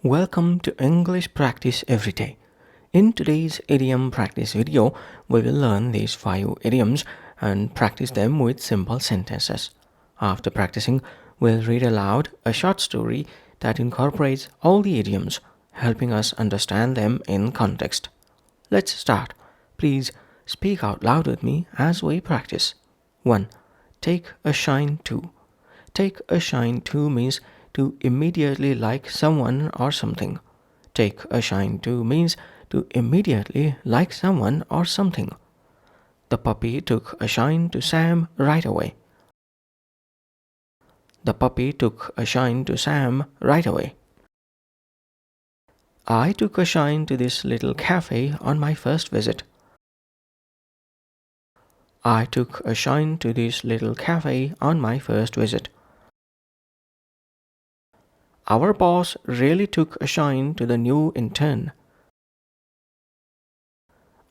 Welcome to English Practice Every Day. In today's idiom practice video, we will learn these 5 idioms and practice them with simple sentences. After practicing, we'll read aloud a short story that incorporates all the idioms, helping us understand them in context. Let's start. Please speak out loud with me as we practice. 1. Take a shine to. Take a shine to means to immediately like someone or something. Take a shine to means to immediately like someone or something. The puppy took a shine to Sam right away. The puppy took a shine to Sam right away. I took a shine to this little cafe on my first visit. I took a shine to this little cafe on my first visit. Our boss really took a shine to the new intern.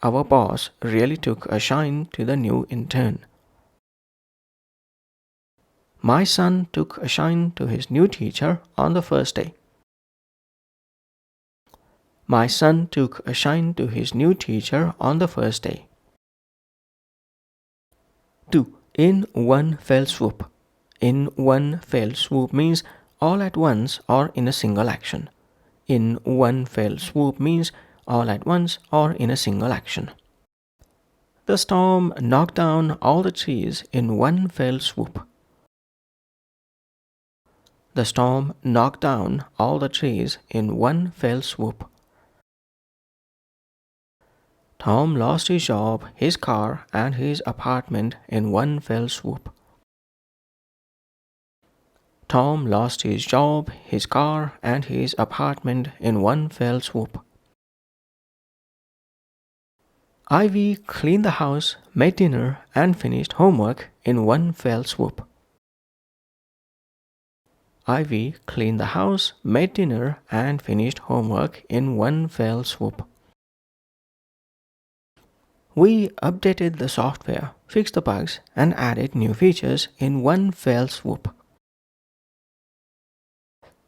Our boss really took a shine to the new intern. My son took a shine to his new teacher on the first day. My son took a shine to his new teacher on the first day. 2. In one fell swoop. In one fell swoop means all at once or in a single action. In one fell swoop means all at once or in a single action. The storm knocked down all the trees in one fell swoop. The storm knocked down all the trees in one fell swoop. Tom lost his job, his car, and his apartment in one fell swoop. Tom lost his job, his car, and his apartment in one fell swoop. Ivy cleaned the house, made dinner, and finished homework in one fell swoop. Ivy cleaned the house, made dinner, and finished homework in one fell swoop. We updated the software, fixed the bugs, and added new features in one fell swoop.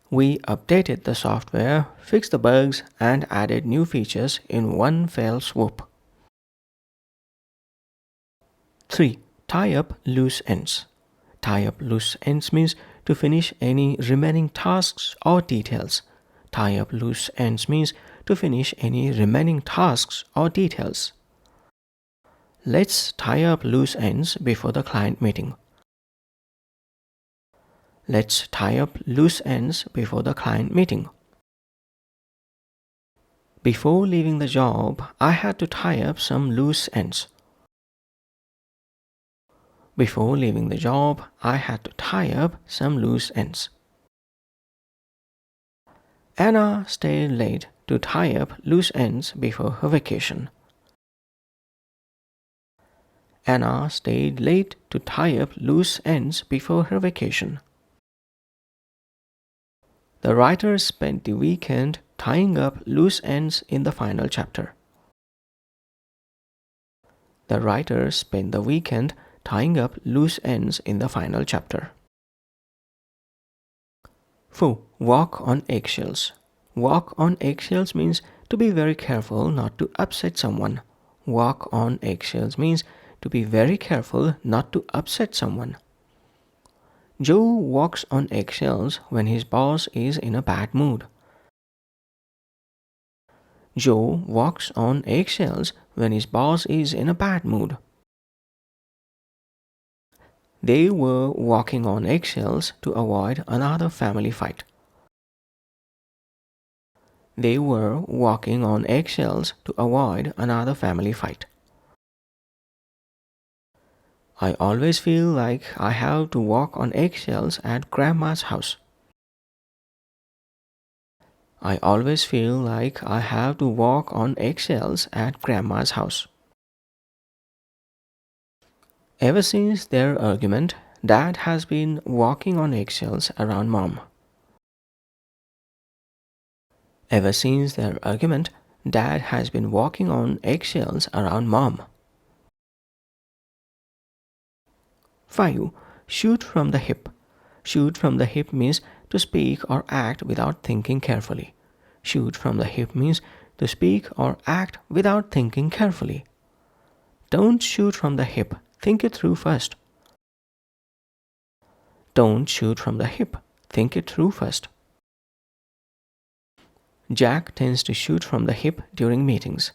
We updated the software, fixed the bugs, and added new features in one fell swoop. 3. Tie up loose ends. Tie up loose ends means to finish any remaining tasks or details. Tie up loose ends means to finish any remaining tasks or details. Let's tie up loose ends before the client meeting. Let's tie up loose ends before the client meeting. Before leaving the job, I had to tie up some loose ends. Before leaving the job, I had to tie up some loose ends. Anna stayed late to tie up loose ends before her vacation. Anna stayed late to tie up loose ends before her vacation. The writer spent the weekend tying up loose ends in the final chapter. The writer spent the weekend tying up loose ends in the final chapter. 4. Walk on eggshells. Walk on eggshells means to be very careful not to upset someone. Walk on eggshells means to be very careful not to upset someone. Joe walks on eggshells when his boss is in a bad mood. Joe walks on eggshells when his boss is in a bad mood. They were walking on eggshells to avoid another family fight. They were walking on eggshells to avoid another family fight. I always feel like I have to walk on eggshells at Grandma's house. I always feel like I have to walk on eggshells at Grandma's house. Ever since their argument, Dad has been walking on eggshells around Mom. Ever since their argument, Dad has been walking on eggshells around Mom. 5. Shoot from the hip. Shoot from the hip means to speak or act without thinking carefully. Shoot from the hip means to speak or act without thinking carefully. Don't shoot from the hip. Think it through first. Don't shoot from the hip. Think it through first. Jack tends to shoot from the hip during meetings.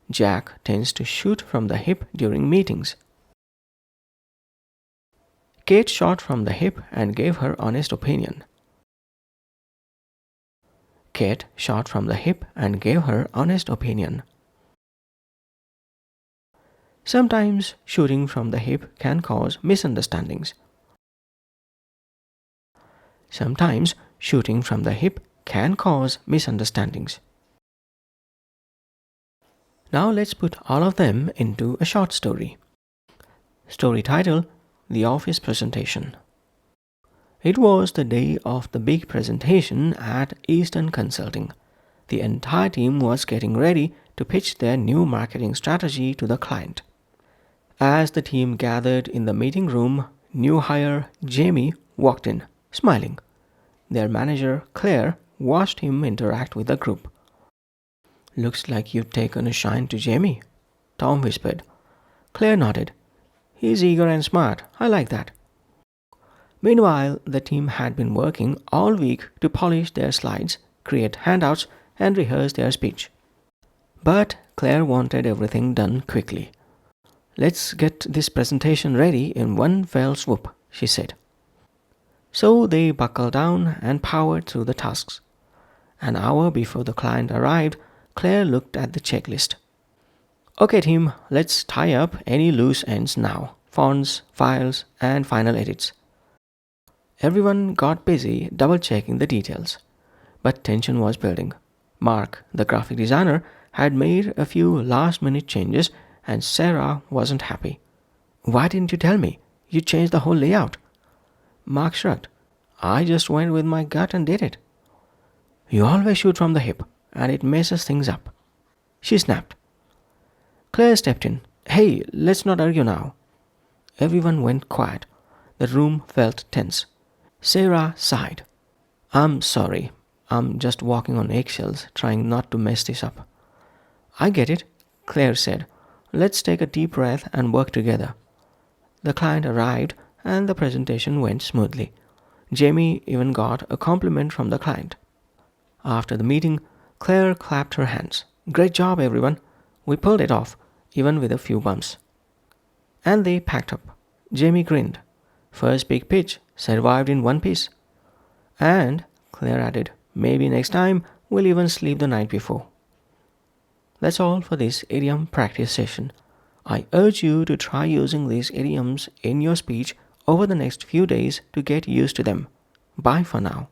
Jack tends to shoot from the hip during meetings. Kate shot from the hip and gave her honest opinion. Kate shot from the hip and gave her honest opinion. Sometimes shooting from the hip can cause misunderstandings. Sometimes shooting from the hip can cause misunderstandings. Now let's put all of them into a short story. Story title: The Office Presentation. It was the day of the big presentation at Eastern Consulting. The entire team was getting ready to pitch their new marketing strategy to the client. As the team gathered in the meeting room, new hire Jamie walked in, smiling. Their manager, Claire, watched him interact with the group. "Looks like you've taken a shine to Jamie," Tom whispered. Claire nodded. "He's eager and smart. I like that." Meanwhile, the team had been working all week to polish their slides, create handouts, and rehearse their speech. But Claire wanted everything done quickly. "Let's get this presentation ready in one fell swoop," she said. So they buckled down and powered through the tasks. An hour before the client arrived, Claire looked at the checklist. "Okay, team, let's tie up any loose ends now. Fonts, files, and final edits." Everyone got busy double-checking the details. But tension was building. Mark, the graphic designer, had made a few last-minute changes, and Sarah wasn't happy. "Why didn't you tell me? You changed the whole layout." Mark shrugged. "I just went with my gut and did it." "You always shoot from the hip, and it messes things up," she snapped. Claire stepped in. "Hey, let's not argue now." Everyone went quiet. The room felt tense. Sarah sighed. "I'm sorry. I'm just walking on eggshells, trying not to mess this up." "I get it," Claire said. "Let's take a deep breath and work together." The client arrived, and the presentation went smoothly. Jamie even got a compliment from the client. After the meeting, Claire clapped her hands. "Great job, everyone. We pulled it off, even with a few bumps." And they packed up. Jamie grinned. First big pitch, survived in one piece. And, Claire added, maybe next time we'll even sleep the night before. That's all for this idiom practice session. I urge you to try using these idioms in your speech over the next few days to get used to them. Bye for now.